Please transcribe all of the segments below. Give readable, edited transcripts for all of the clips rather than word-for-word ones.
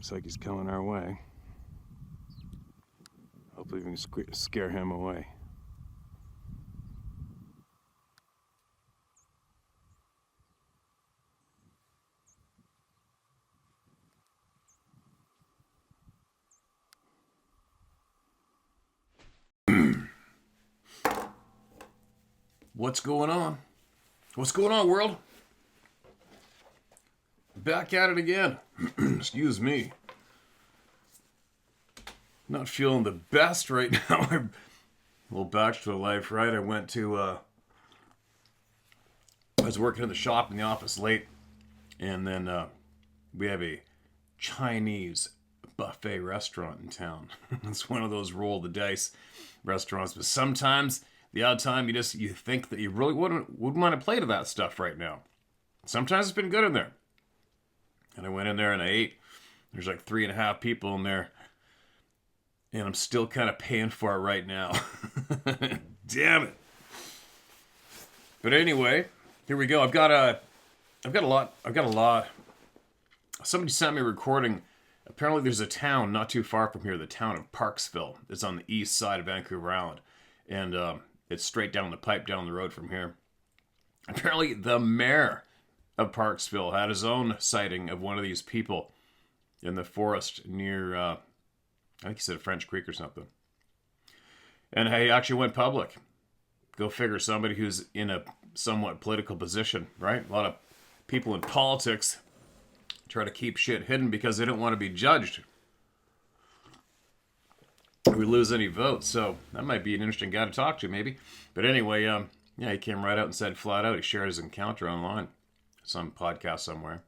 Looks like he's coming our way. Hopefully we can scare him away. What's going on? What's going on, world? Back at it again. Excuse me. Not feeling the best right now. I'm a little bachelor life, right? I went to, I was working in the shop in the office late, and then we have a Chinese buffet restaurant in town. It's one of those roll the dice restaurants, but sometimes, the odd time, you think that you really wouldn't want to play to that stuff right now. Sometimes it's been good in there. And I went in there and I ate. There's like 3.5 people in there. And I'm still kind of paying for it right now. Damn it. But anyway, here we go. I've got a lot. Somebody sent me a recording. Apparently there's a town not too far from here, the town of Parksville. It's on the east side of Vancouver Island. And it's straight down the pipe down the road from here. Apparently the mayor of Parksville had his own sighting of one of these people in the forest near, I think he said French Creek or something. And he actually went public. Go figure, somebody who's in a somewhat political position, right? A lot of people in politics try to keep shit hidden because they don't want to be judged. We lose any votes, so that might be an interesting guy to talk to, maybe. But anyway, yeah, he came right out and said flat out, he shared his encounter online. Some podcast somewhere.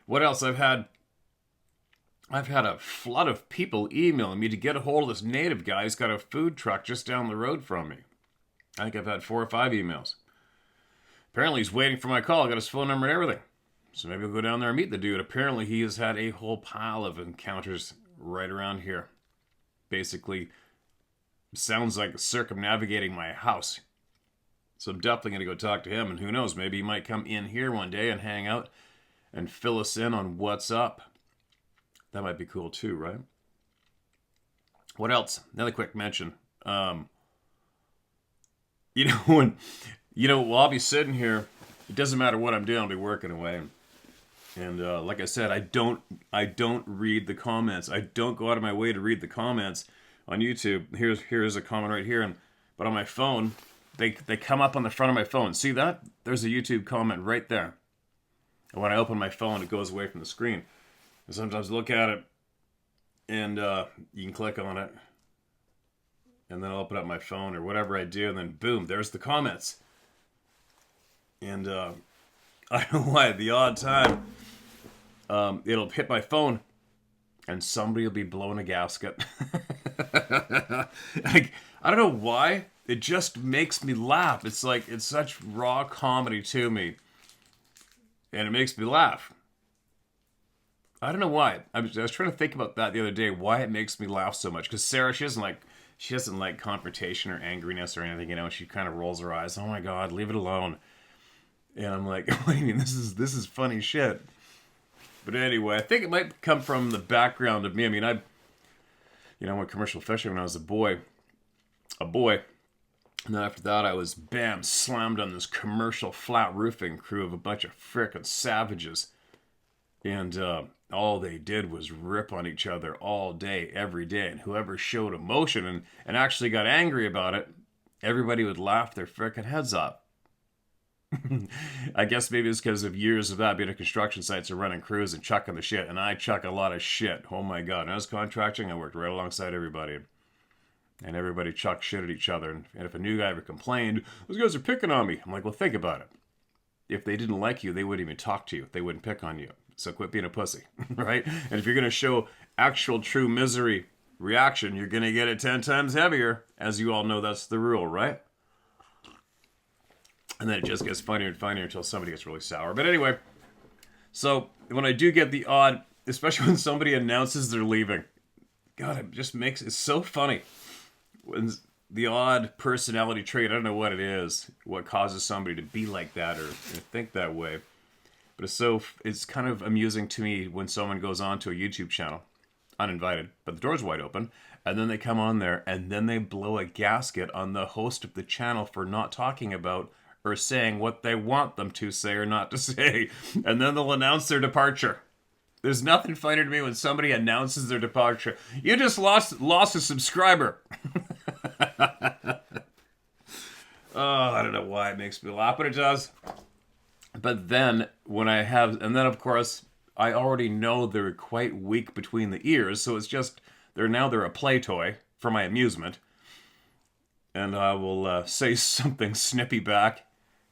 What else? I've had a flood of people emailing me to get a hold of this native guy who's got a food truck just down the road from me. I think I've had 4 or 5 emails. Apparently he's waiting for my call. I got his phone number and everything. So maybe I'll go down there and meet the dude. Apparently he has had a whole pile of encounters right around here. Basically, sounds like circumnavigating my house. So I'm definitely going to go talk to him, and who knows, maybe he might come in here one day and hang out and fill us in on what's up. That might be cool too, right? What else? Another quick mention. While I'll be sitting here, it doesn't matter what I'm doing, I'll be working away. And like I said, I don't read the comments. I don't go out of my way to read the comments on YouTube. Here's a comment right here, but on my phone, they come up on the front of my phone. See that? There's a YouTube comment right there. And when I open my phone, it goes away from the screen. And sometimes I look at it, and you can click on it, and then I'll open up my phone or whatever I do, and then boom, there's the comments. And I don't know why, the odd time, it'll hit my phone, and somebody will be blowing a gasket. Like, I don't know why. It just makes me laugh. It's like, it's such raw comedy to me. And it makes me laugh. I don't know why. I was trying to think about that the other day, why it makes me laugh so much. Because Sarah, she doesn't like confrontation or angriness or anything, She kind of rolls her eyes. Oh my God, leave it alone. And I'm like, what do you mean? This is funny shit. But anyway, I think it might come from the background of me. I mean, I went commercial fishing when I was a boy. And then after that, I was, slammed on this commercial flat roofing crew of a bunch of frickin' savages. And all they did was rip on each other all day, every day. And whoever showed emotion and actually got angry about it, everybody would laugh their frickin' heads off. I guess maybe it's because of years of that, being at construction sites and running crews and chucking the shit. And I chuck a lot of shit. Oh my God. When I was contracting, I worked right alongside everybody. And everybody chucked shit at each other. And if a new guy ever complained, those guys are picking on me. I'm like, well, think about it. If they didn't like you, they wouldn't even talk to you. They wouldn't pick on you. So quit being a pussy, right? And if you're going to show actual true misery reaction, you're going to get it 10 times heavier. As you all know, that's the rule, right? And then it just gets funnier and funnier until somebody gets really sour. But anyway, so when I do get the odd, especially when somebody announces they're leaving, God, it just makes it so funny. When the odd personality trait, I don't know what it is, what causes somebody to be like that or think that way. But it's kind of amusing to me when someone goes on to a YouTube channel, uninvited, but the door's wide open, and then they come on there and then they blow a gasket on the host of the channel for not talking about or saying what they want them to say or not to say, and then they'll announce their departure. There's nothing funnier to me when somebody announces their departure. You just lost a subscriber. Oh, I don't know why it makes me laugh, but it does. But then and then of course I already know they're quite weak between the ears, so it's just they're a play toy for my amusement. And I will say something snippy back,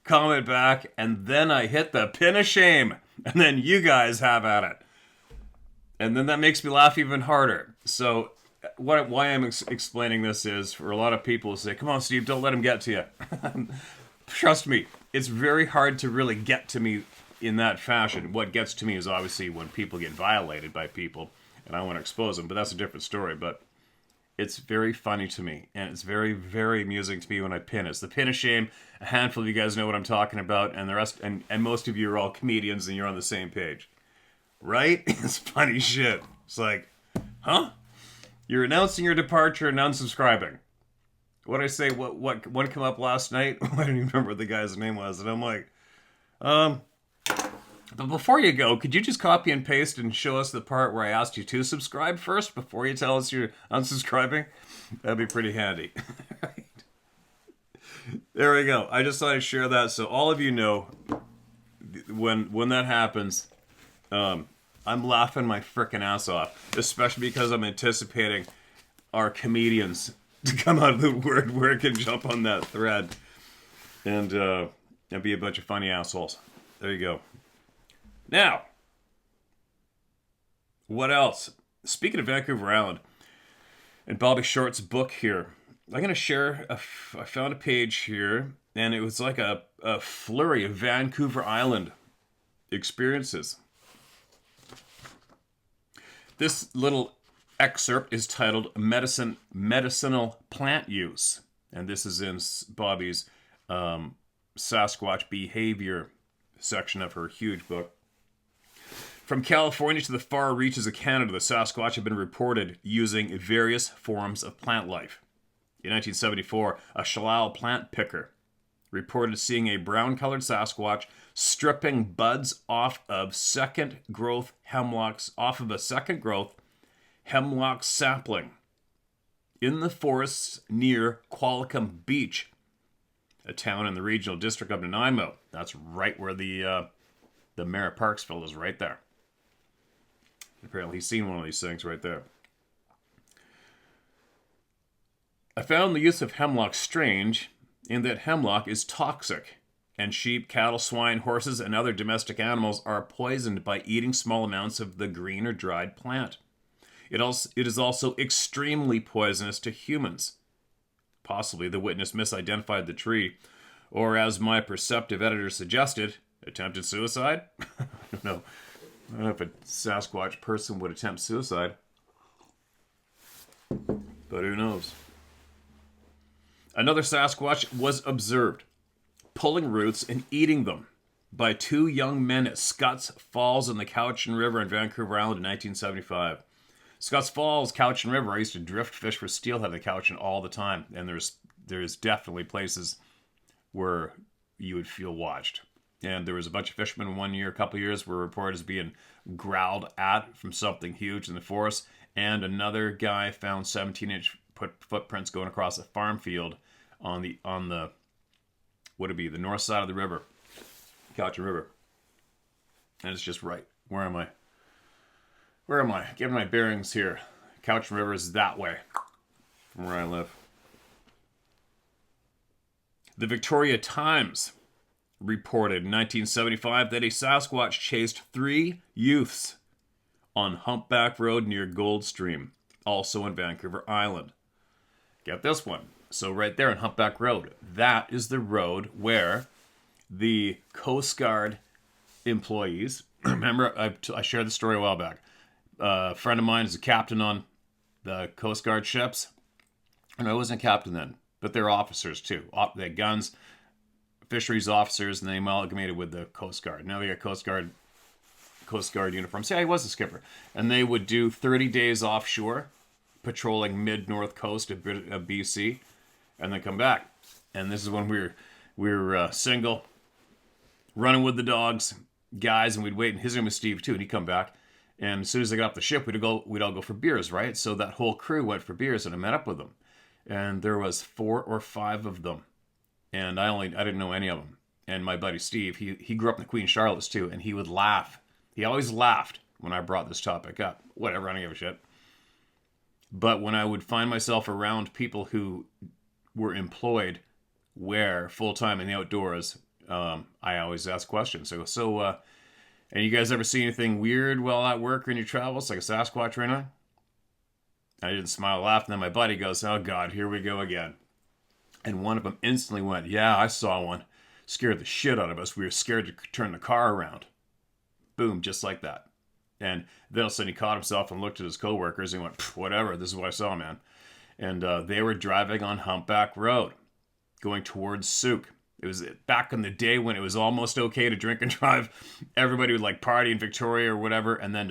comment back, and then I hit the pin of shame, and then you guys have at it. And then that makes me laugh even harder. So why I'm explaining this is for a lot of people to say, come on, Steve, don't let him get to you. Trust me, it's very hard to really get to me in that fashion. What gets to me is obviously when people get violated by people, and I want to expose them, but that's a different story. But it's very funny to me, and it's very, very amusing to me when I pin it. It's the pin of shame. A handful of you guys know what I'm talking about, and the rest, and most of you are all comedians, and you're on the same page. Right? It's funny shit. It's like, huh? You're announcing your departure and unsubscribing. What did I say? What one came up last night? I don't even remember what the guy's name was. And I'm like, but before you go, could you just copy and paste and show us the part where I asked you to subscribe first before you tell us you're unsubscribing? That'd be pretty handy. Right? There we go. I just thought I'd share that so all of you know when that happens. I'm laughing my frickin' ass off, especially because I'm anticipating our comedians to come out of the word where it can jump on that thread and be a bunch of funny assholes. There you go. Now, what else? Speaking of Vancouver Island and Bobby Short's book here, I'm going to share, I found a page here, and it was like a flurry of Vancouver Island experiences. This little excerpt is titled Medicinal Plant Use. And this is in Bobbie's Sasquatch Behavior section of her huge book. From California to the far reaches of Canada, the Sasquatch have been reported using various forms of plant life. In 1974, a Shalal plant picker reported seeing a brown-colored Sasquatch stripping buds off of a second growth hemlock sapling in the forests near Qualicum Beach, a town in the regional district of Nanaimo. That's right where the Merritt Parksville is, right there. Apparently he's seen one of these things right there. I found the use of hemlock strange in that hemlock is toxic, and sheep, cattle, swine, horses, and other domestic animals are poisoned by eating small amounts of the green or dried plant. It is also extremely poisonous to humans. Possibly the witness misidentified the tree, or as my perceptive editor suggested, attempted suicide? I don't know. I don't know if a Sasquatch person would attempt suicide. But who knows? Another Sasquatch was observed pulling roots and eating them by two young men at Scotts Falls in the Cowichan River in Vancouver Island in 1975. Scotts Falls, Cowichan River, I used to drift fish for steelhead in the Cowichan all the time, and there's definitely places where you would feel watched. And there was a bunch of fishermen one year, a couple of years, were reported as being growled at from something huge in the forest, and another guy found 17-inch footprints going across a farm field on the what would it be, the north side of the river, Cowichan River. And it's just right. Where am I? Getting my bearings here. Cowichan River is that way from where I live. The Victoria Times reported in 1975 that a Sasquatch chased 3 youths on Humpback Road near Goldstream, also in Vancouver Island. Get this one. So right there on Humpback Road, that is the road where the Coast Guard employees, remember I shared the story a while back, a friend of mine is a captain on the Coast Guard ships. And I wasn't a captain then, but they're officers too. They had guns, fisheries officers, and they amalgamated with the Coast Guard. Now they got Coast Guard uniforms. Yeah, he was a skipper. And they would do 30 days offshore, patrolling mid-north coast of BC, and then come back. And this is when we were single, running with the dogs, guys, and we'd wait. And his name was Steve, too, and he'd come back. And as soon as I got off the ship, we'd all go for beers, right? So that whole crew went for beers, and I met up with them. And there was 4 or 5 of them. And I didn't know any of them. And my buddy Steve, he grew up in the Queen Charlottes, too, and he would laugh. He always laughed when I brought this topic up. Whatever, I don't give a shit. But when I would find myself around people who were employed full-time in the outdoors, I always ask questions. And you guys ever see anything weird while at work or in your travels, like a Sasquatch right now? I didn't smile, laugh, and then my buddy goes, "Oh God, here we go again." And one of them instantly went, "Yeah, I saw one. Scared the shit out of us. We were scared to turn the car around." Boom, just like that. And then all of a sudden he caught himself and looked at his coworkers and went, "Whatever, this is what I saw, man." And they were driving on Humpback Road, going towards Souk. It was back in the day when it was almost okay to drink and drive. Everybody would like party in Victoria or whatever, and then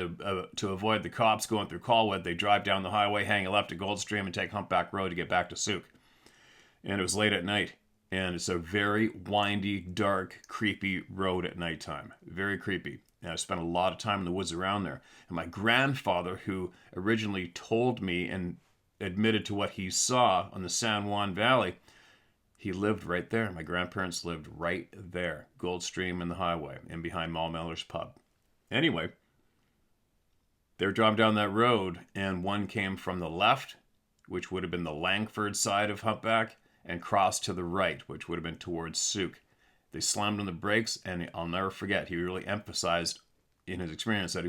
to avoid the cops going through Colwood, they drive down the highway, hang a left at Goldstream, and take Humpback Road to get back to Souk. And it was late at night, and it's a very windy, dark, creepy road at nighttime. Very creepy. And I spent a lot of time in the woods around there. And my grandfather, who originally told me and admitted to what he saw on the San Juan Valley, he lived right there. My grandparents lived right there. Goldstream and the highway, and behind Mal Miller's pub. Anyway, they were driving down that road, and one came from the left, which would have been the Langford side of Humpback, and crossed to the right, which would have been towards Souk. They slammed on the brakes, and I'll never forget, he really emphasized in his experience that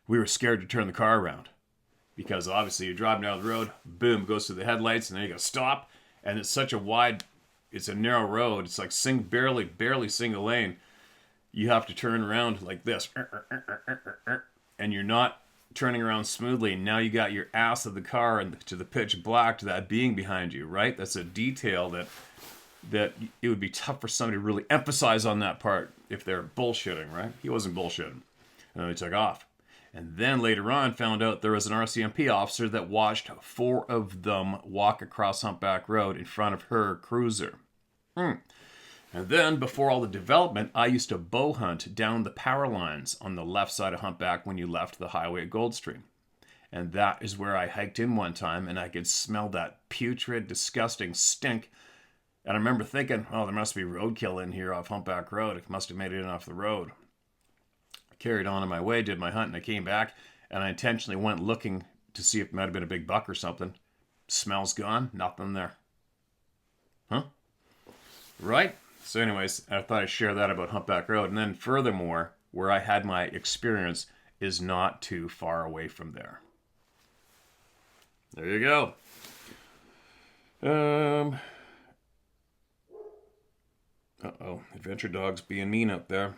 we were scared to turn the car around. Because obviously you're driving down the road, boom, goes through the headlights, and then you go stop, and it's such a it's a narrow road, it's like barely single lane. You have to turn around like this, and you're not turning around smoothly, and now you got your ass of the car and to the pitch black to that being behind you, right? That's a detail that it would be tough for somebody to really emphasize on that part if they're bullshitting, right? He wasn't bullshitting. And then he took off. And then later on found out there was an RCMP officer that watched 4 of them walk across Humpback Road in front of her cruiser. And then, before all the development, I used to bow hunt down the power lines on the left side of Humpback when you left the highway at Goldstream. And that is where I hiked in one time, and I could smell that putrid, disgusting stink. And I remember thinking, oh, there must be roadkill in here off Humpback Road. It must have made it in off the road. I carried on my way, did my hunt, and I came back, and I intentionally went looking to see if it might have been a big buck or something. Smell's gone, nothing there. Huh? Right? So anyways, I thought I'd share that about Humpback Road. And then furthermore, where I had my experience is not too far away from there. There you go. Uh-oh, adventure dogs being mean out there.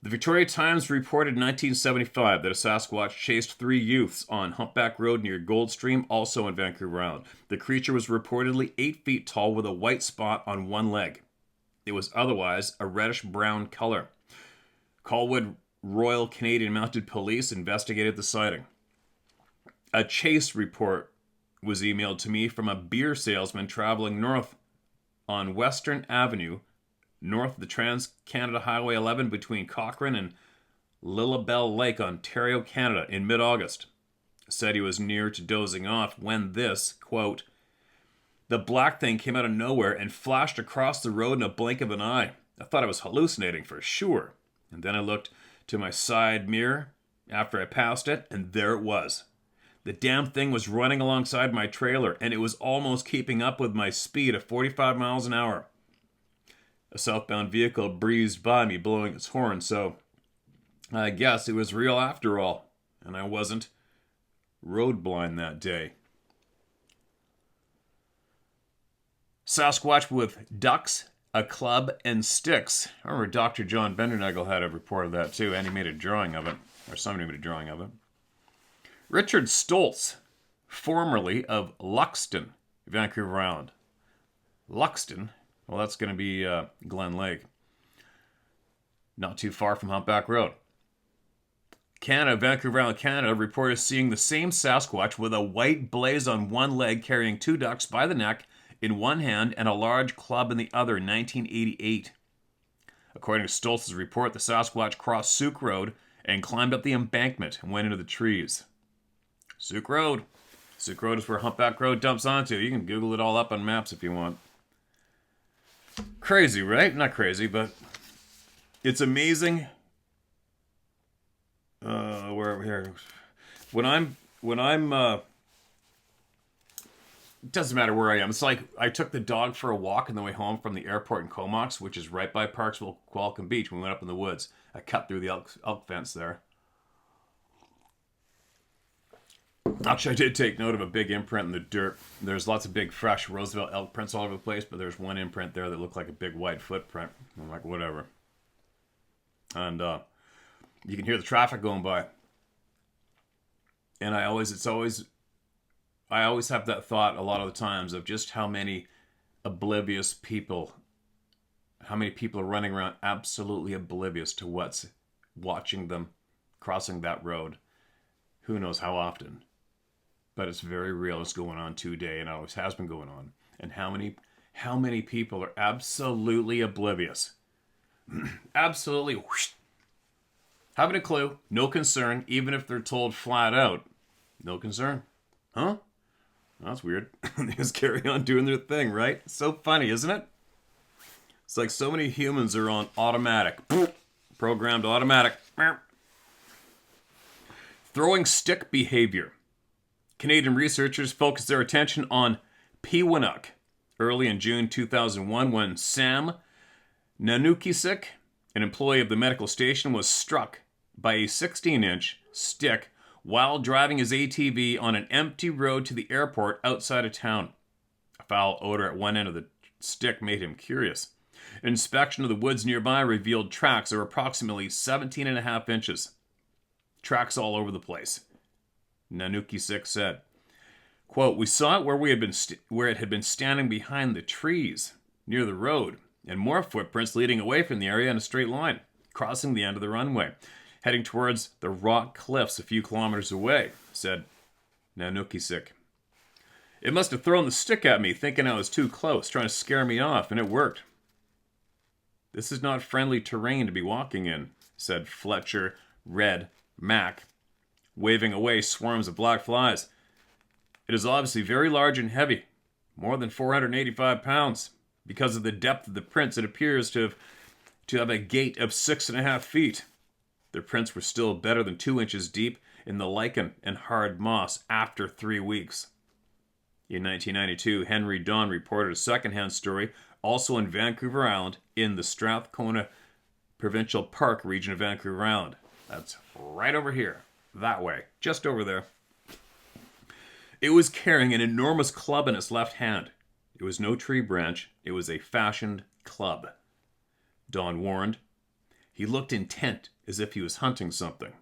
The Victoria Times reported in 1975 that a Sasquatch chased 3 youths on Humpback Road near Goldstream, also in Vancouver Island. The creature was reportedly 8 feet tall with a white spot on one leg. It was otherwise a reddish-brown color. Colwood Royal Canadian Mounted Police investigated the sighting. A chase report was emailed to me from a beer salesman traveling north on Western Avenue, north of the Trans-Canada Highway 11 between Cochrane and Lilibel Lake, Ontario, Canada, in mid-August. Said he was near to dozing off when this, quote, "The black thing came out of nowhere and flashed across the road in a blink of an eye. I thought I was hallucinating for sure. And then I looked to my side mirror after I passed it, and there it was. The damn thing was running alongside my trailer, and it was almost keeping up with my speed of 45 miles an hour. A southbound vehicle breezed by me, blowing its horn, so I guess it was real after all, and I wasn't road blind that day." Sasquatch with ducks, a club, and sticks. I remember Dr. John Bendernagel had a report of that too, and he made a drawing of it, or somebody made a drawing of it. Richard Stoltz, formerly of Luxton, Vancouver Island. Luxton, well, that's going to be Glen Lake. Not too far from Humpback Road. Canada, Vancouver Island, Canada, reported seeing the same Sasquatch with a white blaze on one leg carrying 2 ducks by the neck in one hand and a large club in the other in 1988. According to Stoltz's report, the Sasquatch crossed Souk Road and climbed up the embankment and went into the trees. Souk Road. Souk Road is where Humpback Road dumps onto. You can Google it all up on maps if you want. Crazy, right? Not crazy, but it's amazing. Where are we here? When I'm it doesn't matter where I am. It's like I took the dog for a walk on the way home from the airport in Comox, which is right by Parksville, Qualicum Beach. We went up in the woods. I cut through the elk fence there. Actually, I did take note of a big imprint in the dirt. There's lots of big, fresh Roosevelt elk prints all over the place, but there's one imprint there that looked like a big white footprint. I'm like, whatever. And you can hear the traffic going by. And I always have that thought a lot of the times of just how many oblivious people, how many people are running around absolutely oblivious to what's watching them crossing that road. Who knows how often. But it's very real. It's going on today and always has been going on. And how many people are absolutely oblivious. Absolutely whoosh, haven't a clue, no concern, even if they're told flat out, no concern. Huh? That's weird. They just carry on doing their thing, right? So funny, isn't it? It's like so many humans are on automatic. Programmed automatic. Throwing stick behavior. Canadian researchers focused their attention on Peewinuk early in June 2001 when Sam Nanukisik, an employee of the medical station, was struck by a 16-inch stick while driving his ATV on an empty road to the airport outside of town. A foul odor at one end of the stick made him curious. An inspection of the woods nearby revealed tracks that were approximately 17.5 inches. Tracks all over the place. Nanukisik said, quote, "We saw it where it had been standing behind the trees near the road, and more footprints leading away from the area in a straight line, crossing the end of the runway, heading towards the rock cliffs a few kilometers away," said Nanukisik. "It must have thrown the stick at me, thinking I was too close, trying to scare me off, and it worked." "This is not friendly terrain to be walking in," said Fletcher Red Mac, waving away swarms of black flies. "It is obviously very large and heavy, more than 485 pounds. Because of the depth of the prints, it appears to have a gait of 6.5 feet. The prints were still better than 2 inches deep in the lichen and hard moss after 3 weeks." In 1992, Henry Don reported a secondhand story, also in Vancouver Island, in the Strathcona Provincial Park region of Vancouver Island. That's right over here, that way, just over there. It was carrying an enormous club in its left hand. It was no tree branch, it was a fashioned club. Don warned. He looked intent, as if he was hunting something.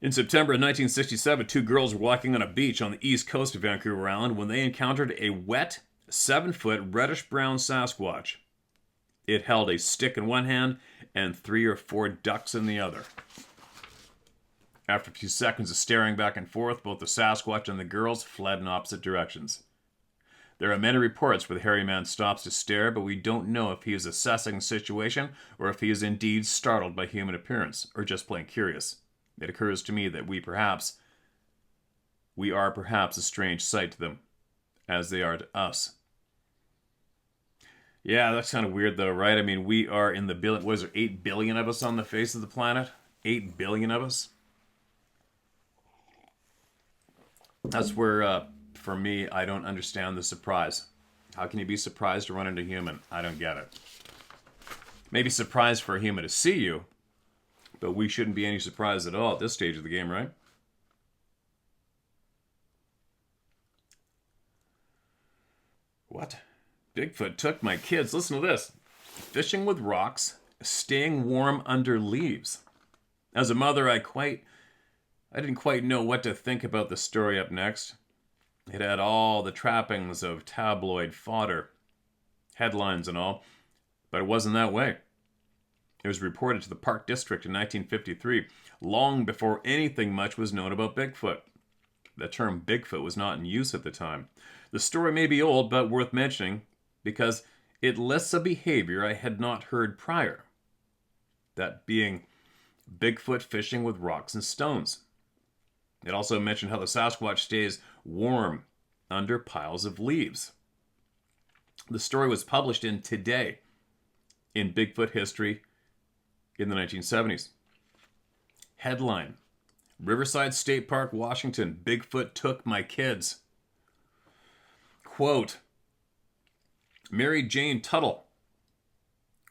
In September of 1967, 2 girls were walking on a beach on the east coast of Vancouver Island when they encountered a wet, 7-foot reddish-brown Sasquatch. It held a stick in one hand and 3 or 4 ducks in the other. After a few seconds of staring back and forth, both the Sasquatch and the girls fled in opposite directions. There are many reports where the hairy man stops to stare, but we don't know if he is assessing the situation or if he is indeed startled by human appearance or just plain curious. It occurs to me that we are perhaps a strange sight to them, as they are to us. Yeah, that's kind of weird though, right? I mean, we are in the billion, what is there, 8 billion of us on the face of the planet? 8 billion of us? That's where, for me, I don't understand the surprise. How can you be surprised to run into a human? I don't get it. Maybe surprised for a human to see you, but we shouldn't be any surprised at all at this stage of the game, right? What? Bigfoot took my kids. Listen to this. Fishing with rocks, staying warm under leaves. As a mother, I didn't quite know what to think about the story up next. It had all the trappings of tabloid fodder, headlines and all, but it wasn't that way. It was reported to the Park District in 1953, long before anything much was known about Bigfoot. The term Bigfoot was not in use at the time. The story may be old, but worth mentioning because it lists a behavior I had not heard prior. That being Bigfoot fishing with rocks and stones. It also mentioned how the Sasquatch stays warm under piles of leaves. The story was published in Today in Bigfoot History in the 1970s. Headline: Riverside State Park, Washington. Bigfoot took my kids. Quote: Mary Jane Tuttle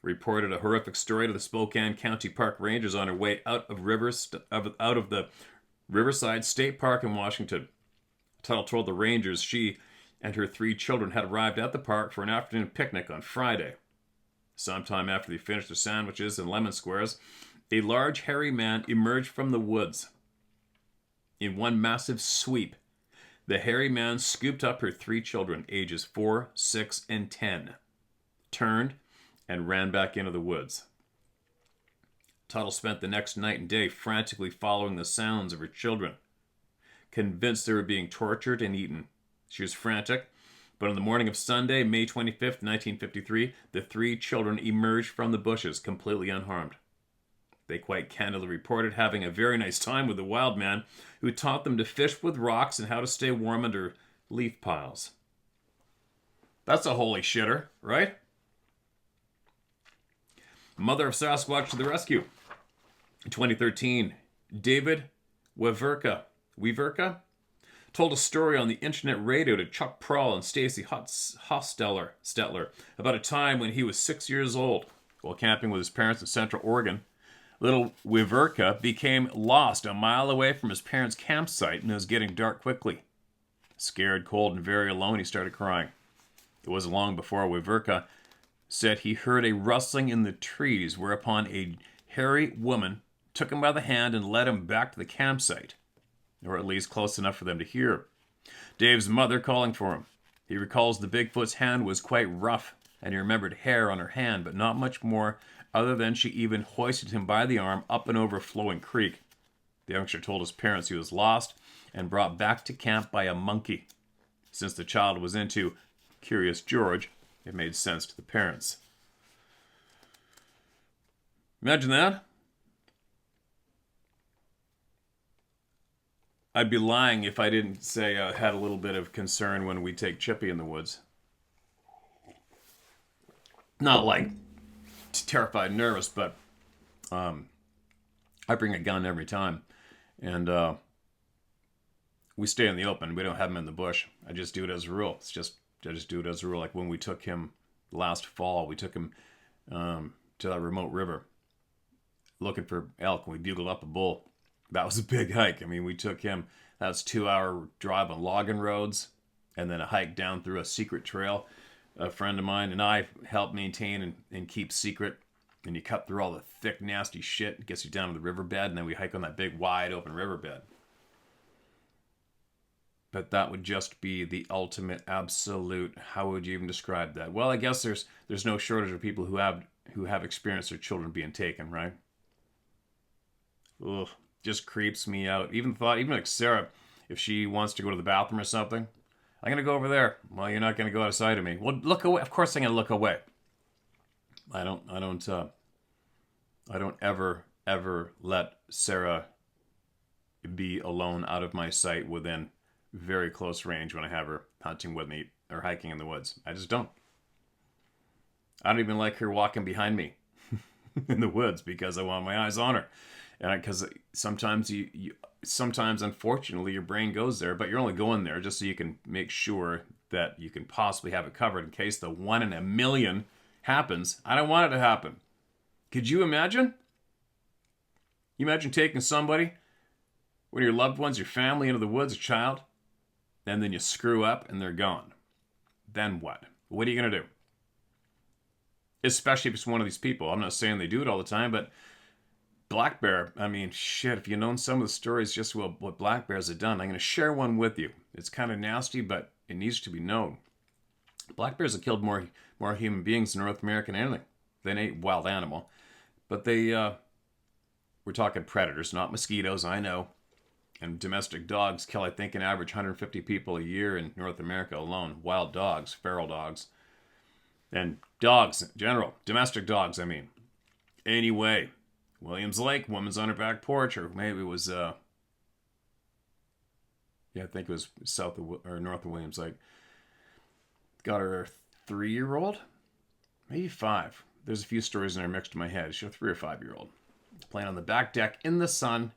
reported a horrific story to the Spokane County Park Rangers on her way out of the Riverside State Park in Washington. Tuttle told the Rangers she and her 3 children had arrived at the park for an afternoon picnic on Friday. Sometime after they finished their sandwiches and lemon squares, a large hairy man emerged from the woods. In one massive sweep, the hairy man scooped up her 3 children, ages 4, 6, and 10, turned, and ran back into the woods. Tuttle spent the next night and day frantically following the sounds of her children, convinced they were being tortured and eaten. She was frantic, but on the morning of Sunday, May 25th, 1953, the 3 children emerged from the bushes completely unharmed. They quite candidly reported having a very nice time with the wild man who taught them to fish with rocks and how to stay warm under leaf piles. That's a holy shitter, right? Mother of Sasquatch to the rescue. In 2013, David Weverka told a story on the internet radio to Chuck Prawl and Stacy Hostetler about a time when he was 6 years old. While camping with his parents in Central Oregon, little Weverka became lost a mile away from his parents' campsite, and it was getting dark quickly. Scared, cold, and very alone, he started crying. It wasn't long before Weverka said he heard a rustling in the trees, whereupon a hairy woman took him by the hand and led him back to the campsite, or at least close enough for them to hear. Dave's mother calling for him. He recalls the Bigfoot's hand was quite rough, and he remembered hair on her hand, but not much more, other than she even hoisted him by the arm up and over a flowing creek. The youngster told his parents he was lost and brought back to camp by a monkey. Since the child was into Curious George, it made sense to the parents. Imagine that. I'd be lying if I didn't say I had a little bit of concern when we take Chippy in the woods. Not like terrified and nervous, but I bring a gun every time. And we stay in the open. We don't have him in the bush. I just do it as a rule. I just do it as a rule. Like when we took him last fall, we took him to that remote river looking for elk, and we bugled up a bull. That was a big hike. I mean, we took him, that was 2-hour drive on logging roads, and then a hike down through a secret trail. A friend of mine and I helped maintain and keep secret. And you cut through all the thick, nasty shit. It gets you down to the riverbed, and then we hike on that big, wide open riverbed. But that would just be the ultimate, absolute, how would you even describe that? Well, I guess there's no shortage of people who have experienced their children being taken, right? Ugh. Just creeps me out. Even like Sarah, if she wants to go to the bathroom or something, I'm gonna go over there. Well, you're not gonna go out of sight of me. Well, look away. Of course, I'm gonna look away. I don't ever let Sarah be alone out of my sight within very close range when I have her hunting with me or hiking in the woods. I just don't. I don't even like her walking behind me in the woods because I want my eyes on her. And because sometimes sometimes unfortunately your brain goes there, but you're only going there just so you can make sure that you can possibly have it covered in case the 1 in a million happens. I don't want it to happen. Could you imagine? You imagine taking somebody, one of your loved ones, your family, into the woods, a child, and then you screw up and they're gone. Then what? What are you going to do? Especially if it's one of these people. I'm not saying they do it all the time, but Black bear, I mean, shit, if you've known some of the stories just what black bears have done, I'm going to share one with you. It's kind of nasty, but it needs to be known. Black bears have killed more human beings in North America than anything. Than a wild animal. But we're talking predators, not mosquitoes, I know. And domestic dogs kill, I think, an average 150 people a year in North America alone. Wild dogs, feral dogs. And dogs in general. Domestic dogs, I mean. Anyway, Williams Lake, woman's on her back porch, or maybe it was, I think it was south of, or north of Williams Lake. Got her 3-year-old? Maybe 5. There's a few stories in there mixed in my head. She's a 3 or 5-year-old. Playing on the back deck in the sun.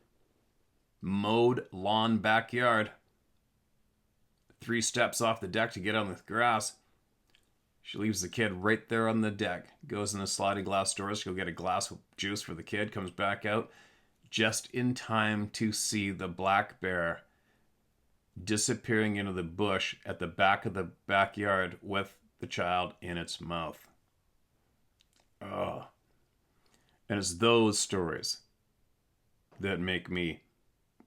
Mowed lawn backyard. 3 steps off the deck to get on the grass. She leaves the kid right there on the deck. Goes in the sliding glass doors. She'll get a glass of juice for the kid. Comes back out just in time to see the black bear disappearing into the bush at the back of the backyard with the child in its mouth. Oh. And it's those stories that make me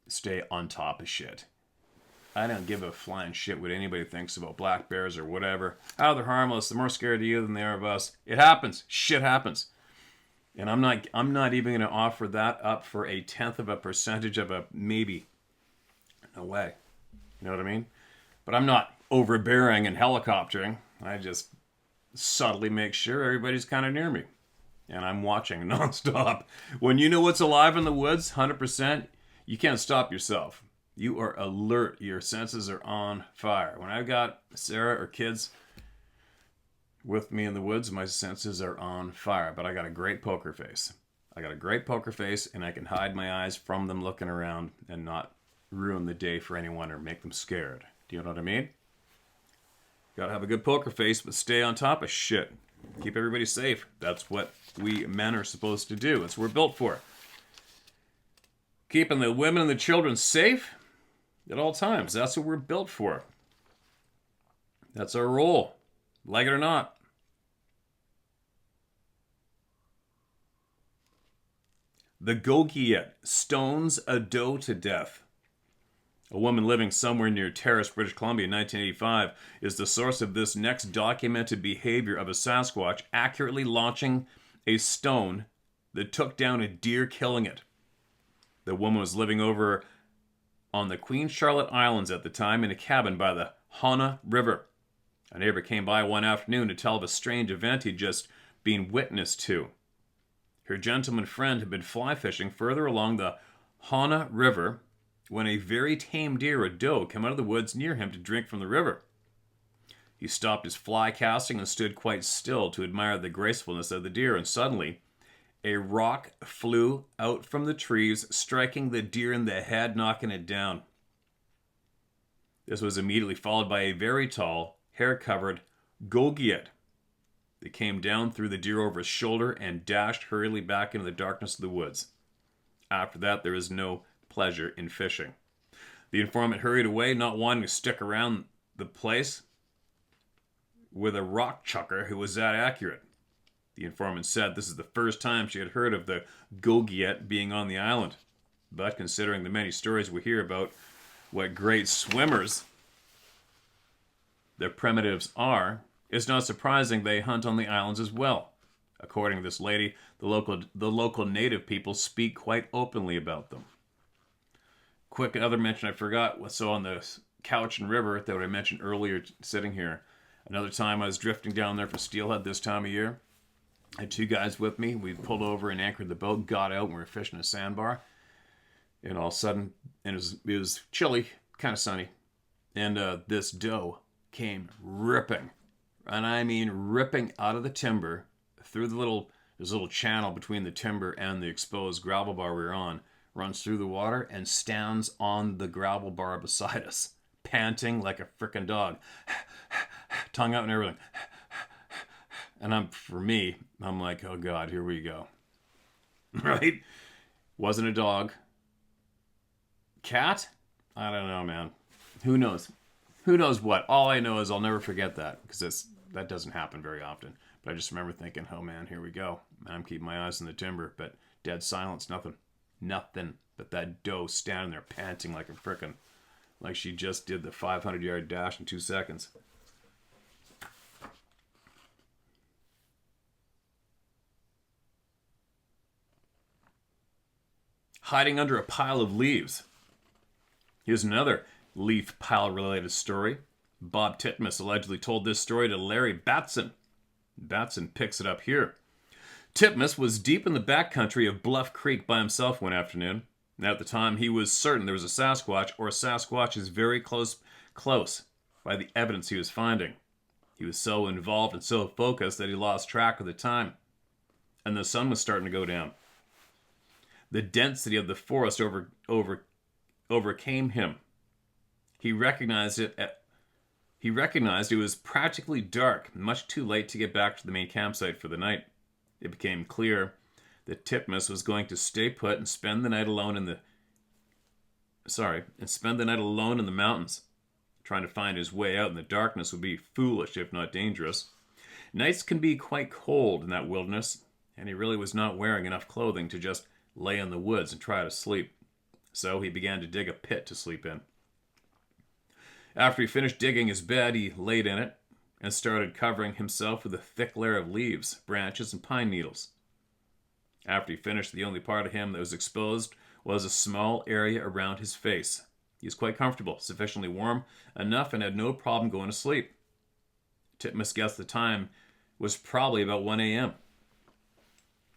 stay on top of shit. I don't give a flying shit what anybody thinks about black bears or whatever. Oh, they're harmless. They're more scared of you than they are of us. It happens. Shit happens. And I'm not even going to offer that up for 0.1% of a maybe. No way. You know what I mean? But I'm not overbearing and helicoptering. I just subtly make sure everybody's kind of near me. And I'm watching nonstop. When you know what's alive in the woods, 100%, you can't stop yourself. You are alert. Your senses are on fire. When I've got Sarah or kids with me in the woods, my senses are on fire. But I got a great poker face. And I can hide my eyes from them looking around and not ruin the day for anyone or make them scared. Do you know what I mean? Gotta have a good poker face, but stay on top of shit. Keep everybody safe. That's what we men are supposed to do. That's what we're built for. Keeping the women and the children safe at all times. That's what we're built for. That's our role. Like it or not. The Gogiet stones a doe to death. A woman living somewhere near Terrace, British Columbia in 1985 is the source of this next documented behavior of a Sasquatch accurately launching a stone that took down a deer, killing it. The woman was living over on the Queen Charlotte Islands at the time in a cabin by the Hana River. A neighbor came by one afternoon to tell of a strange event he'd just been witness to. Her gentleman friend had been fly fishing further along the Hana River when a very tame deer, a doe, came out of the woods near him to drink from the river. He stopped his fly casting and stood quite still to admire the gracefulness of the deer, and suddenly a rock flew out from the trees, striking the deer in the head, knocking it down. This was immediately followed by a very tall, hair-covered Gogiet that came down, threw the deer over his shoulder, and dashed hurriedly back into the darkness of the woods. After that, there is no pleasure in fishing. The informant hurried away, not wanting to stick around the place with a rock chucker who was that accurate. The informant said this is the first time she had heard of the Gogiet being on the island. But considering the many stories we hear about what great swimmers the primitives are, it's not surprising they hunt on the islands as well. According to this lady, the local native people speak quite openly about them. Quick other mention I forgot. So on the Cowichan River that I mentioned earlier, sitting here, another time I was drifting down there for steelhead this time of year. I had 2 guys with me. We pulled over and anchored the boat, got out, and we were fishing a sandbar. And all of a sudden, and it was chilly, kind of sunny, and this doe came ripping, and I mean ripping out of the timber through there's a little channel between the timber and the exposed gravel bar we were on, runs through the water and stands on the gravel bar beside us, panting like a frickin' dog, tongue out and everything. And I'm like, oh God, here we go. Right? Wasn't a dog. Cat? I don't know, man. Who knows? Who knows what? All I know is I'll never forget that, because that doesn't happen very often. But I just remember thinking, oh man, here we go. I'm keeping my eyes on the timber. But Dead silence, nothing. Nothing but that doe standing there panting like a frickin', like she just did the 500-yard dash in 2 seconds. Hiding under a pile of leaves. Here's another leaf pile related story. Bob Titmus allegedly told this story to Larry Batson. Batson picks it up here. Titmus was deep in the backcountry of Bluff Creek by himself one afternoon. And at the time, he was certain there was a Sasquatch or Sasquatches very close by the evidence he was finding. He was so involved and so focused that he lost track of the time. And the sun was starting to go down. The density of the forest overcame him. He recognized it was practically dark, much too late to get back to the main campsite for the night. It became clear that Titmus was going to stay put and spend the night alone in the mountains. Trying to find his way out in the darkness would be foolish, if not dangerous. Nights can be quite cold in that wilderness, and he really was not wearing enough clothing to just lay in the woods and try to sleep. So he began to dig a pit to sleep in. After he finished digging his bed, he laid in it and started covering himself with a thick layer of leaves, branches, and pine needles. After he finished, the only part of him that was exposed was a small area around his face. He was quite comfortable, sufficiently warm enough, and had no problem going to sleep. Titmus guessed the time was probably about 1 a.m.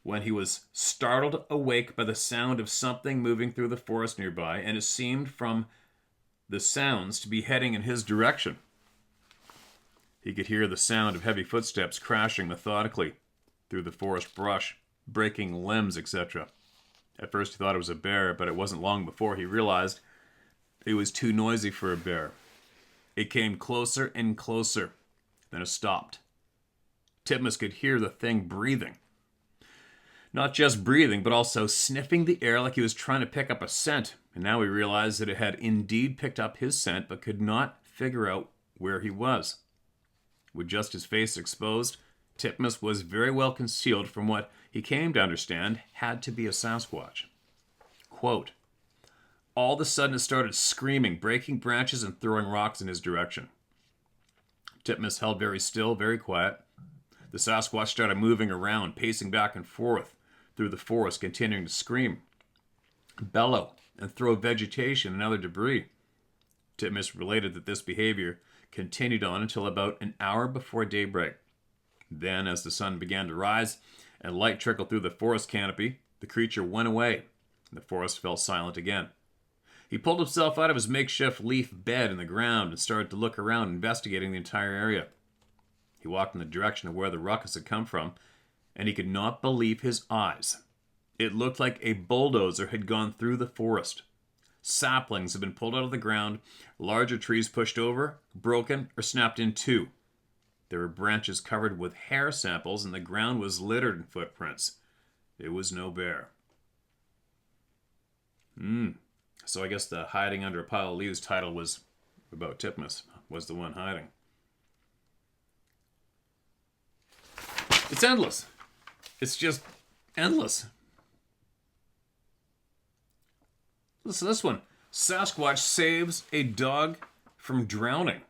when he was startled awake by the sound of something moving through the forest nearby, and it seemed from the sounds to be heading in his direction. He could hear the sound of heavy footsteps crashing methodically through the forest brush, breaking limbs, etc. At first he thought it was a bear, but it wasn't long before he realized it was too noisy for a bear. It came closer and closer, then it stopped. Titmus could hear the thing breathing. Not just breathing, but also sniffing the air like he was trying to pick up a scent. And now he realized that it had indeed picked up his scent, but could not figure out where he was. With just his face exposed, Titmus was very well concealed from what he came to understand had to be a Sasquatch. Quote, all of a sudden it started screaming, breaking branches and throwing rocks in his direction. Titmus held very still, very quiet. The Sasquatch started moving around, pacing back and forth through the forest, continuing to scream, bellow, and throw vegetation and other debris. Titmus related that this behavior continued on until about an hour before daybreak. Then, as the sun began to rise and light trickled through the forest canopy, the creature went away, and the forest fell silent again. He pulled himself out of his makeshift leaf bed in the ground and started to look around, investigating the entire area. He walked in the direction of where the ruckus had come from, and he could not believe his eyes. It looked like a bulldozer had gone through the forest. Saplings had been pulled out of the ground, larger trees pushed over, broken, or snapped in two. There were branches covered with hair samples, and the ground was littered in footprints. It was no bear. So I guess the hiding under a pile of leaves title was about Titmus, was the one hiding. It's endless. It's just endless. Listen to this one. Sasquatch saves a dog from drowning.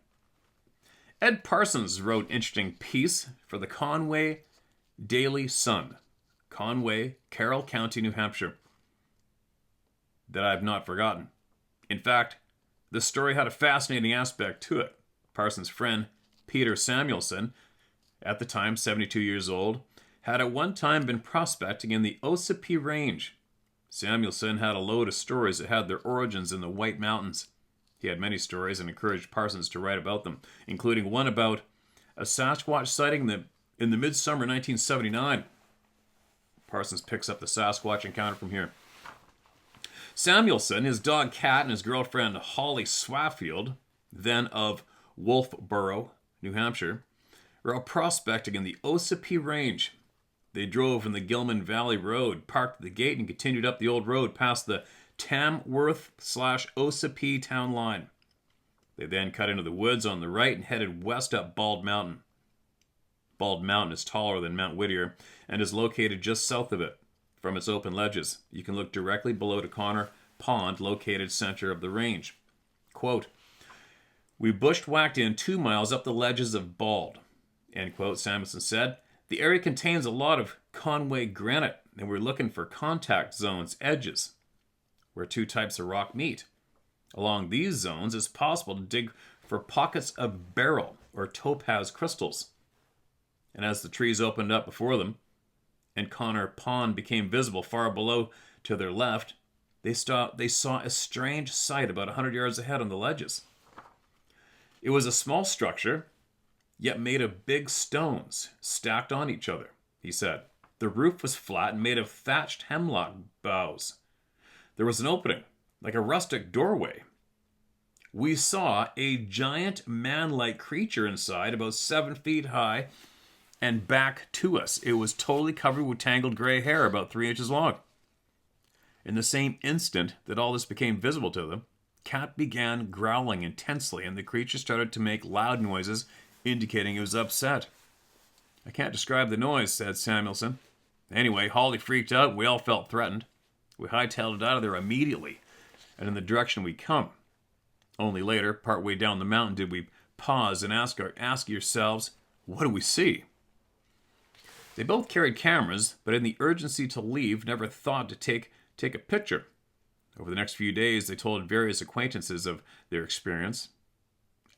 Ed Parsons wrote an interesting piece for the Conway Daily Sun, Conway, Carroll County, New Hampshire, that I have not forgotten. In fact, the story had a fascinating aspect to it. Parsons' friend, Peter Samuelson, at the time 72 years old, had at one time been prospecting in the Ossipee Range. Samuelson had a load of stories that had their origins in the White Mountains. He had many stories and encouraged Parsons to write about them, including one about a Sasquatch sighting in the midsummer 1979. Parsons picks up the Sasquatch encounter from here. Samuelson, his dog Cat, and his girlfriend Holly Swaffield, then of Wolfboro, New Hampshire, were out prospecting in the Ossipee Range. They drove in the Gilman Valley Road, parked at the gate, and continued up the old road past the Tamworth/Ossipee town line. They then cut into the woods on the right and headed west up Bald Mountain. Bald Mountain is taller than Mount Whittier and is located just south of it. from its open ledges. You can look directly below to Connor Pond, located center of the range. Quote, "We bushwhacked in 2 miles up the ledges of Bald," end quote, Samuelson said. "The area contains a lot of Conway granite, and we're looking for contact zones, edges, where 2 types of rock meet. Along these zones, it's possible to dig for pockets of beryl or topaz crystals. And as the trees opened up before them, and Connor Pond became visible far below to their left, they saw a strange sight about 100 yards ahead on the ledges. It was a small structure, yet made of big stones stacked on each other," he said. "The roof was flat and made of thatched hemlock boughs. There was an opening, like a rustic doorway. We saw a giant man-like creature inside, about 7 feet high, and back to us. It was totally covered with tangled gray hair, about 3 inches long. In the same instant that all this became visible to them, Cat began growling intensely, and the creature started to make loud noises, indicating it was upset. I can't describe the noise," said Samuelson. "Anyway, Holly freaked out, and we all felt threatened. We hightailed it out of there immediately, and in the direction we come. Only later, partway down the mountain, did we pause and ask yourselves, what do we see?" They both carried cameras, but in the urgency to leave, never thought to take a picture. Over the next few days, they told various acquaintances of their experience,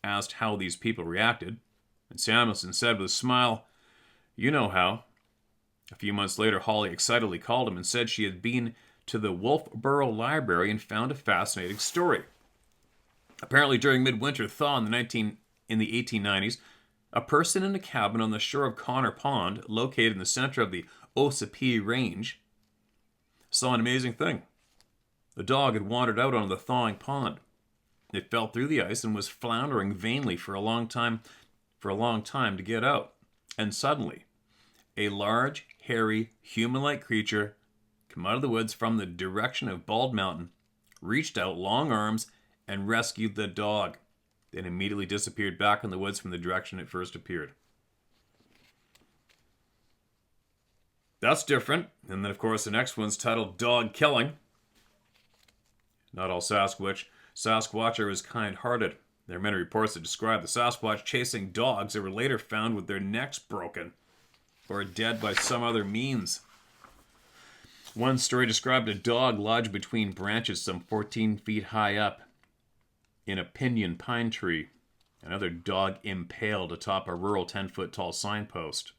asked how these people reacted, and Samuelson said with a smile, "You know how." A few months later, Holly excitedly called him and said she had been to the Wolfboro Library and found a fascinating story. Apparently, during midwinter thaw in the 1890s, a person in a cabin on the shore of Connor Pond, located in the center of the Ossipee Range, saw an amazing thing. The dog had wandered out onto the thawing pond. It fell through the ice and was floundering vainly for a long time to get out. And suddenly, a large, hairy, human-like creature came out of the woods from the direction of Bald Mountain, reached out long arms, and rescued the dog, then immediately disappeared back in the woods from the direction it first appeared. That's different. And then, of course, the next one's titled Dog Killing. Not all Sasquatch are as kind-hearted. There are many reports that describe the Sasquatch chasing dogs that were later found with their necks broken or dead by some other means. One story described a dog lodged between branches some 14 feet high up in a pinyon pine tree. Another dog impaled atop a rural 10-foot-tall signpost.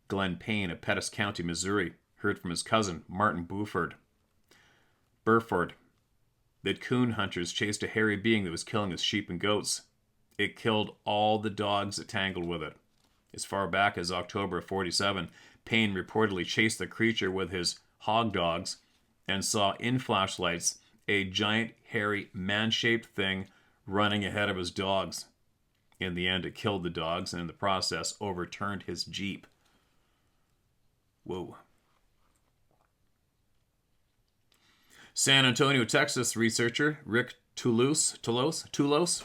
Glenn Payne of Pettis County, Missouri, heard from his cousin, Martin Burford, that coon hunters chased a hairy being that was killing his sheep and goats. It killed all the dogs that tangled with it. As far back as October of 47, Payne reportedly chased the creature with his hog dogs and saw in flashlights a giant, hairy, man-shaped thing running ahead of his dogs. In the end, it killed the dogs and in the process overturned his Jeep. Whoa. San Antonio, Texas researcher Rick Toulos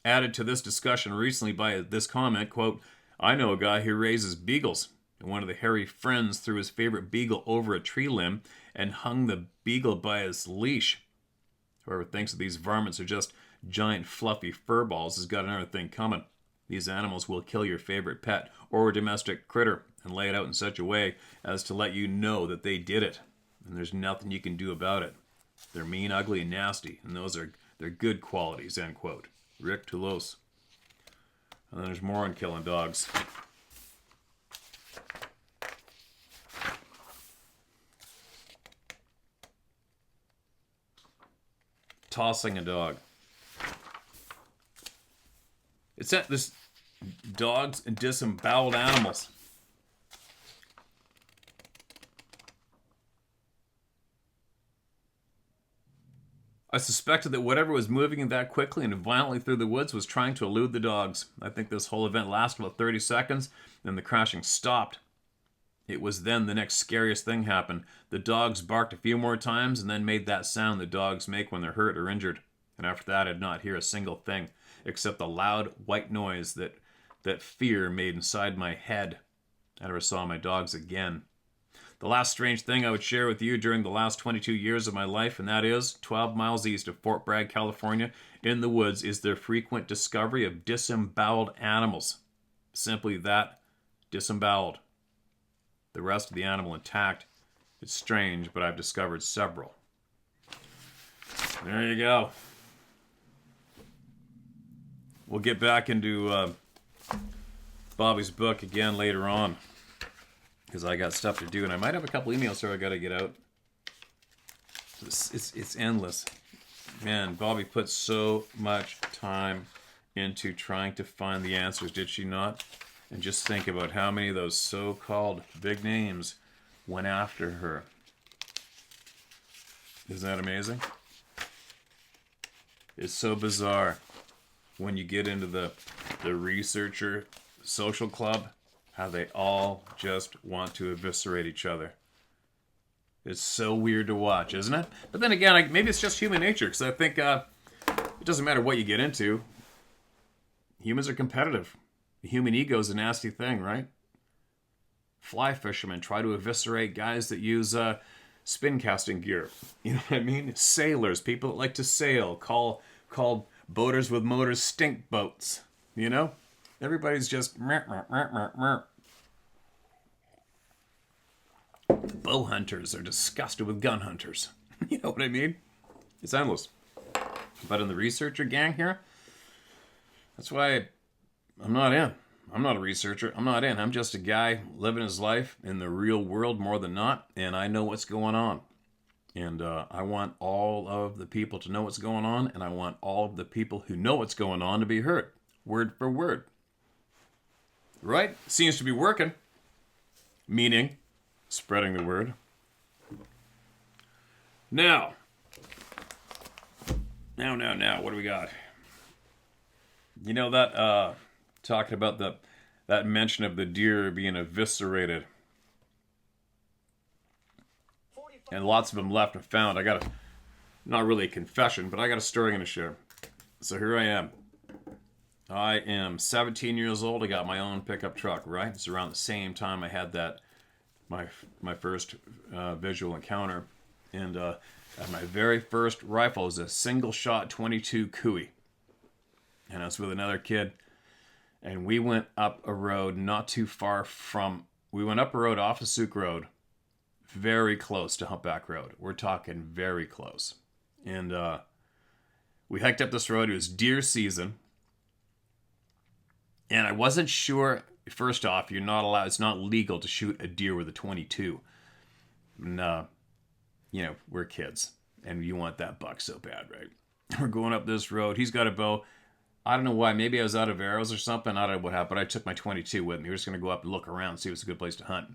added to this discussion recently by this comment, quote, "I know a guy who raises beagles, and one of the hairy friends threw his favorite beagle over a tree limb and hung the beagle by his leash. Whoever thinks that these varmints are just giant fluffy fur balls has got another thing coming. These animals will kill your favorite pet or domestic critter and lay it out in such a way as to let you know that they did it. And there's nothing you can do about it. They're mean, ugly, and nasty, and they're good qualities," end quote. Rick Toulos. And then there's more on killing dogs. Tossing a dog. It's at this dogs and disemboweled animals. I suspected that whatever was moving that quickly and violently through the woods was trying to elude the dogs. I think this whole event lasted about 30 seconds, then the crashing stopped. It was then the next scariest thing happened. The dogs barked a few more times and then made that sound that dogs make when they're hurt or injured. And after that, I did not hear a single thing, except the loud white noise that fear made inside my head. I never saw my dogs again. the last strange thing I would share with you during the last 22 years of my life, and that is 12 miles east of Fort Bragg, California, in the woods, is the frequent discovery of disemboweled animals. Simply that, disemboweled. The rest of the animal intact. It's strange, but I've discovered several. There you go. We'll get back into Bobbie's book again later on, because I got stuff to do, and I might have a couple emails here I got to get out. It's endless. Man, Bobbie put so much time into trying to find the answers, did she not? And just think about how many of those so-called big names went after her. Isn't that amazing? It's so bizarre when you get into the researcher social club, how they all just want to eviscerate each other. It's so weird to watch, isn't it? But then again, maybe it's just human nature, because I think it doesn't matter what you get into. Humans are competitive. The human ego is a nasty thing, right? Fly fishermen try to eviscerate guys that use spin casting gear. You know what I mean? Sailors, people that like to sail, call boaters with motors stink boats. You know? Everybody's just... Bow hunters are disgusted with gun hunters. You know what I mean? It's endless. But in the researcher gang here, that's why I'm not in. I'm not a researcher. I'm not in. I'm just a guy living his life in the real world more than not, and I know what's going on. And I want all of the people to know what's going on, and I want all of the people who know what's going on to be heard, word for word. Right? Seems to be working. Meaning, spreading the word. Now, what do we got? You know that, talking about that mention of the deer being eviscerated. And lots of them left and found. I got not really a confession, but I got a story I'm going to share. So here I am. I am 17 years old. I got my own pickup truck, right? It's around the same time I had that, my first visual encounter. And my very first rifle was a single-shot 22 Cooey. And I was with another kid. And we went up a road not too far from... We went up a road off of Souk Road, very close to Humpback Road. We're talking very close. And we hiked up this road. It was deer season. And I wasn't sure... First off, you're not allowed... It's not legal to shoot a deer with a 22. And, you know, we're kids. And you want that buck so bad, right? We're going up this road. He's got a bow. I don't know why. Maybe I was out of arrows or something. I don't know what happened. But I took my 22 with me. We're just going to go up and look around, see what's a good place to hunt.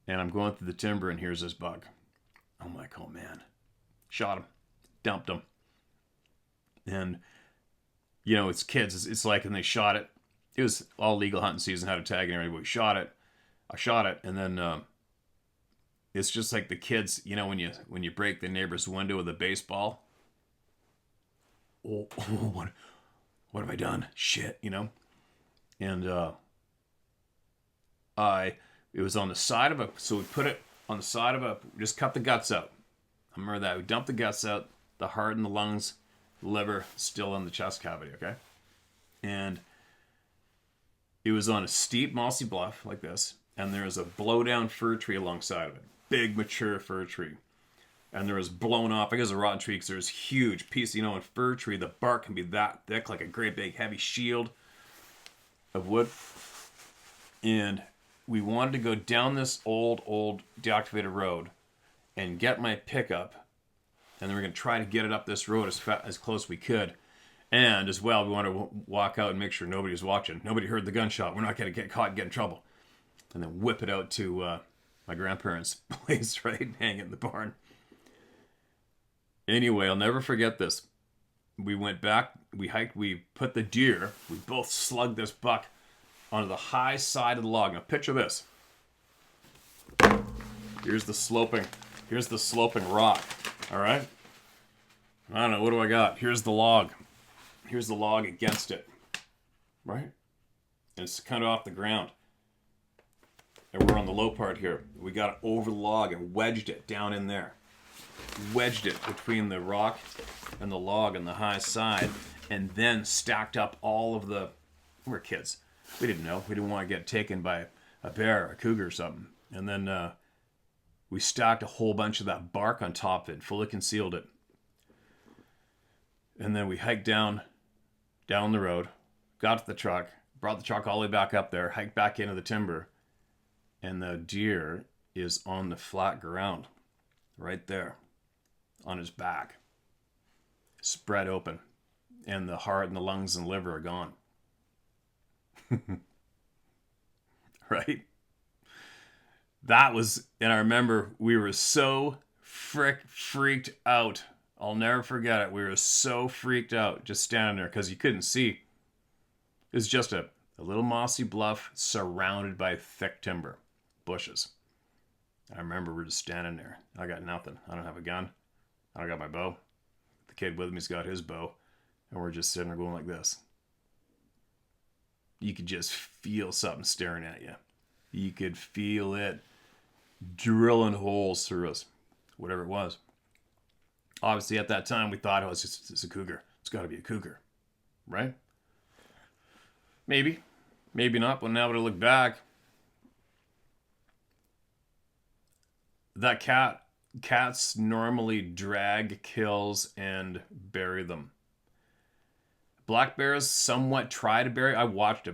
And I'm going through the timber, and here's this buck. I'm like, oh, man. Shot him. Dumped him. And, you know, it's kids. It's like, and they shot it. It was all legal hunting season, had a tag and everything. We shot it. I shot it, and then it's just like the kids, you know, when you break the neighbor's window with a baseball. Oh, what have I done? Shit, you know? And it was on the side of so we put it on the side of just cut the guts out. I remember that. We dumped the guts out, the heart and the lungs, the liver still in the chest cavity, okay? And it was on a steep, mossy bluff like this, and there was a blow-down fir tree alongside of it. Big, mature fir tree. And there was blown off, I guess a rotten tree, because there was huge piece. You know, in fir tree, the bark can be that thick, like a great big heavy shield of wood. And we wanted to go down this old deactivated road and get my pickup. And then we're going to try to get it up this road as close as we could. And as well, we want to walk out and make sure nobody was watching. Nobody heard the gunshot. We're not going to get caught and get in trouble. And then whip it out to my grandparents' place, right? Hang it in the barn. Anyway, I'll never forget this. We went back, we hiked, we put the deer, we both slugged this buck onto the high side of the log. Now picture this. Here's the sloping rock, all right? I don't know, what do I got? Here's the log. Here's the log against it, right? And it's kind of off the ground. and we're on the low part here. We got it over the log and wedged it down in there. Wedged it between the rock and the log on the high side, and then stacked up all of the... We're kids. We didn't know. We didn't want to get taken by a bear or a cougar or something. And then we stacked a whole bunch of that bark on top of it, fully concealed it. And then we hiked down the road, got to the truck, brought the truck all the way back up there, hiked back into the timber, and the deer is on the flat ground, right there, on his back, spread open, and the heart and the lungs and liver are gone. Right? That was, and I remember we were so freaked out. I'll never forget it. We were so freaked out just standing there because you couldn't see. It was just a little mossy bluff surrounded by thick timber, bushes. I remember we're just standing there. I got nothing. I don't have a gun. I don't got my bow. The kid with me's got his bow. And we're just sitting there going like this. You could just feel something staring at you. You could feel it drilling holes through us. Whatever it was. Obviously, at that time, we thought, oh, it's a cougar. It's got to be a cougar. Right? Maybe. Maybe not, but now that I look back, that cats normally drag kills and bury them. Black bears somewhat try to bury. I've watched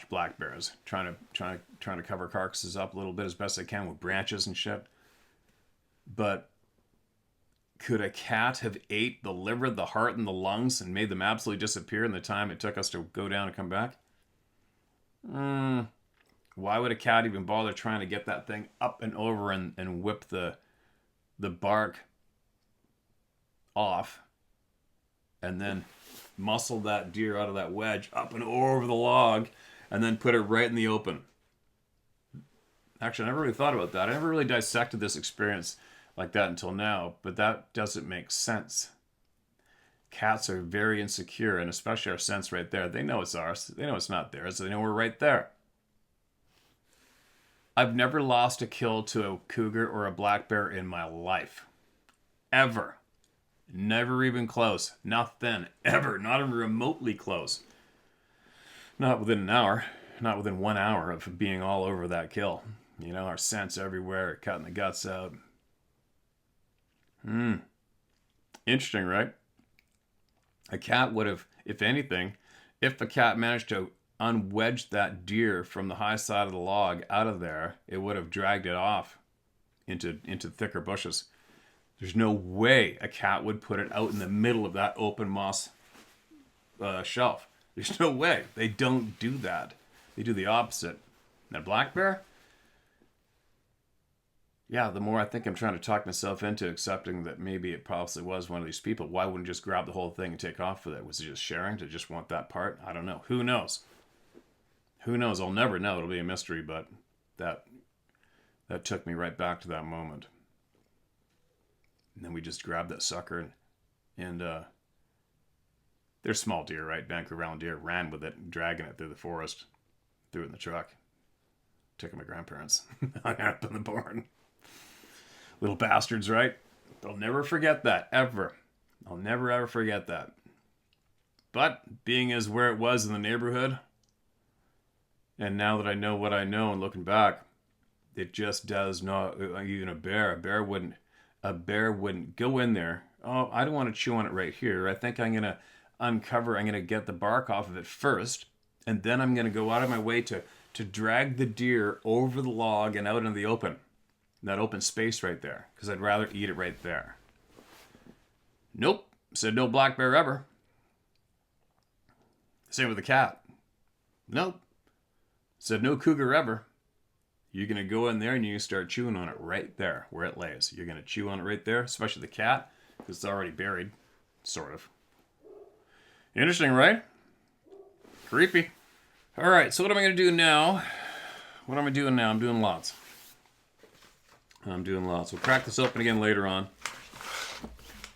black bears trying to cover carcasses up a little bit as best they can with branches and shit. But could a cat have ate the liver, the heart, and the lungs and made them absolutely disappear in the time it took us to go down and come back? Why would a cat even bother trying to get that thing up and over and whip the bark off and then muscle that deer out of that wedge up and over the log and then put it right in the open? Actually, I never really thought about that. I never really dissected this experience like that until now, but that doesn't make sense. Cats are very insecure, and especially our scents right there. They know it's ours. They know it's not theirs. They know we're right there. I've never lost a kill to a cougar or a black bear in my life. Ever. Never even close. Nothing. Ever. Not even remotely close. Not within an hour. Not within 1 hour of being all over that kill. You know, our scents everywhere, cutting the guts out. Interesting, right? A cat would have, if anything, if a cat managed to unwedge that deer from the high side of the log out of there, it would have dragged it off into thicker bushes. There's no way a cat would put it out in the middle of that open moss shelf. There's no way. They don't do that. They do the opposite. Now, black bear? Yeah, the more I think I'm trying to talk myself into accepting that maybe it possibly was one of these people, why wouldn't just grab the whole thing and take off with it? Was it just sharing to just want that part? I don't know. Who knows? Who knows? I'll never know. It'll be a mystery, but that took me right back to that moment. And then we just grabbed that sucker and they're small deer, right? Vancouver Island deer, ran with it, dragging it through the forest, threw it in the truck. Took it to my grandparents. Hung it up in the barn. Little bastards, right? I'll never forget that, ever. I'll never, ever forget that. But being as where it was in the neighborhood, and now that I know what I know and looking back, it just does not, even a bear wouldn't go in there. Oh, I don't want to chew on it right here. I think I'm going to I'm going to get the bark off of it first, and then I'm going to go out of my way to drag the deer over the log and out into the open. That open space right there, because I'd rather eat it right there. Nope. Said no black bear ever. Same with the cat. Nope. Said no cougar ever. You're going to go in there and you start chewing on it right there where it lays. You're going to chew on it right there, especially the cat, because it's already buried, sort of. Interesting, right? Creepy. All right, so what am I going to do now? What am I doing now? I'm doing lots. We'll crack this open again later on.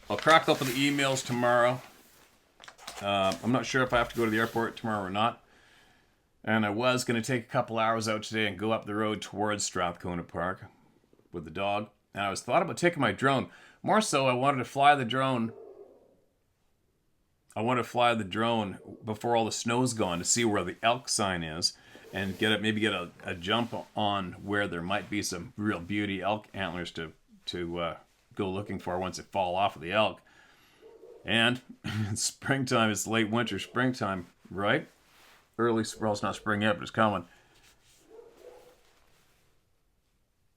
I'll crack open the emails tomorrow. I'm not sure if I have to go to the airport tomorrow or not. And I was going to take a couple hours out today and go up the road towards Strathcona Park with the dog. And I was thought about taking my drone. More so, I wanted to fly the drone. I want to fly the drone before all the snow's gone to see where the elk sign is and maybe get a jump on where there might be some real beauty elk antlers to go looking for once it fall off of the elk. And it's springtime, it's late winter, springtime, right? Well, it's not spring yet, but it's coming.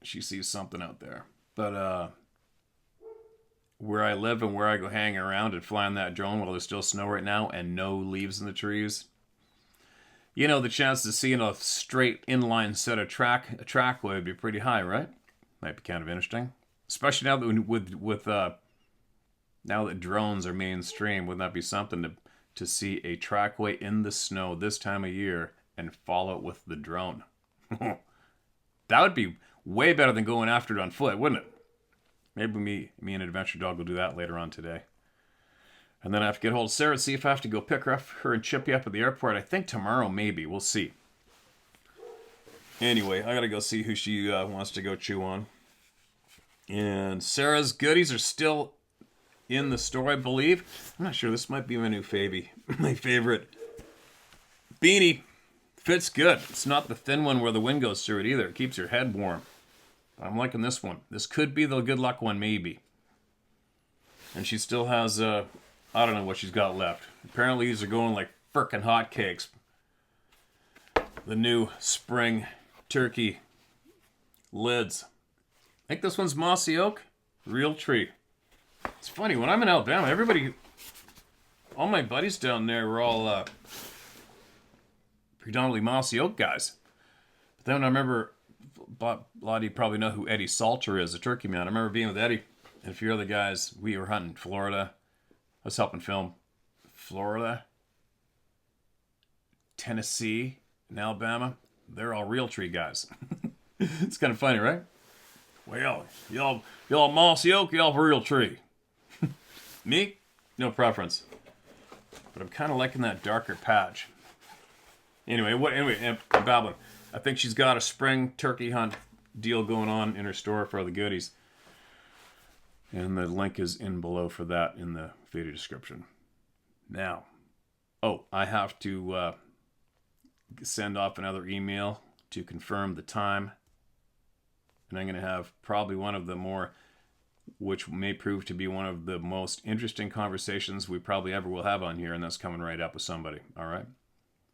She sees something out there. But where I live and where I go hanging around and flying that drone while there's still snow right now and no leaves in the trees, you know, the chance to see in a straight inline set of trackway would be pretty high, right? Might be kind of interesting, especially now that now that drones are mainstream. Wouldn't that be something to see a trackway in the snow this time of year and follow it with the drone? That would be way better than going after it on foot, wouldn't it? Maybe me and Adventure Dog will do that later on today. And then I have to get hold of Sarah and see if I have to go pick her and Chippy up at the airport. I think tomorrow, maybe. We'll see. Anyway, I gotta go see who she wants to go chew on. And Sarah's goodies are still in the store, I believe. I'm not sure. This might be my new my favorite beanie. Fits good. It's not the thin one where the wind goes through it either. It keeps your head warm. I'm liking this one. This could be the good luck one, maybe. And she still has, I don't know what she's got left. Apparently these are going like frickin' hotcakes. The new spring turkey lids. I think this one's mossy oak. Real tree. It's funny, when I'm in Alabama, all my buddies down there were all predominantly mossy oak guys. But then I remember, a lot of you probably know who Eddie Salter is, the turkey man. I remember being with Eddie and a few other guys. We were hunting Florida. I was helping film Florida, Tennessee, and Alabama. They're all real tree guys. It's kind of funny, right? Well, y'all mossy oak, y'all real tree. Me? No preference. But I'm kind of liking that darker patch. Anyway, I'm babbling. I think she's got a spring turkey hunt deal going on in her store for the goodies. And the link is in below for that in the video description. Now, I have to send off another email to confirm the time. And I'm going to have probably which may prove to be one of the most interesting conversations we probably ever will have on here, and that's coming right up with somebody, all right?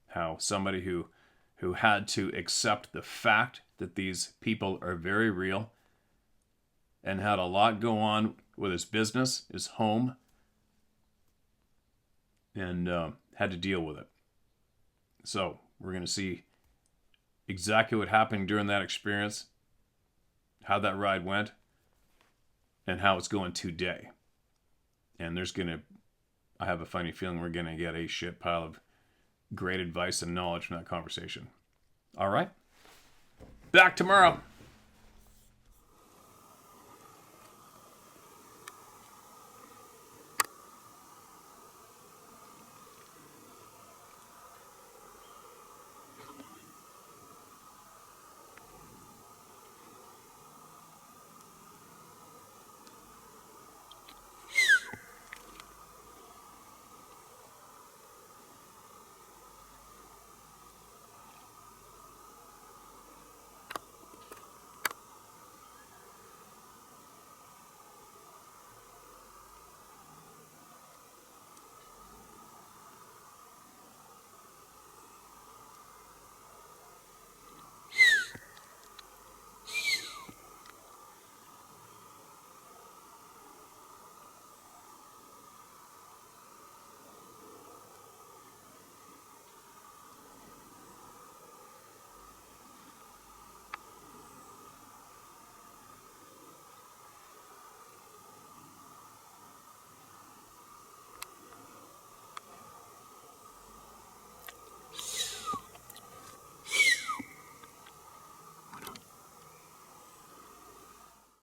How somebody who had to accept the fact that these people are very real and had a lot go on with his business, his home, and had to deal with it. So we're going to see exactly what happened during that experience, how that ride went, and how it's going today. And I have a funny feeling we're going to get a shit pile of great advice and knowledge from that conversation. All right? Back tomorrow.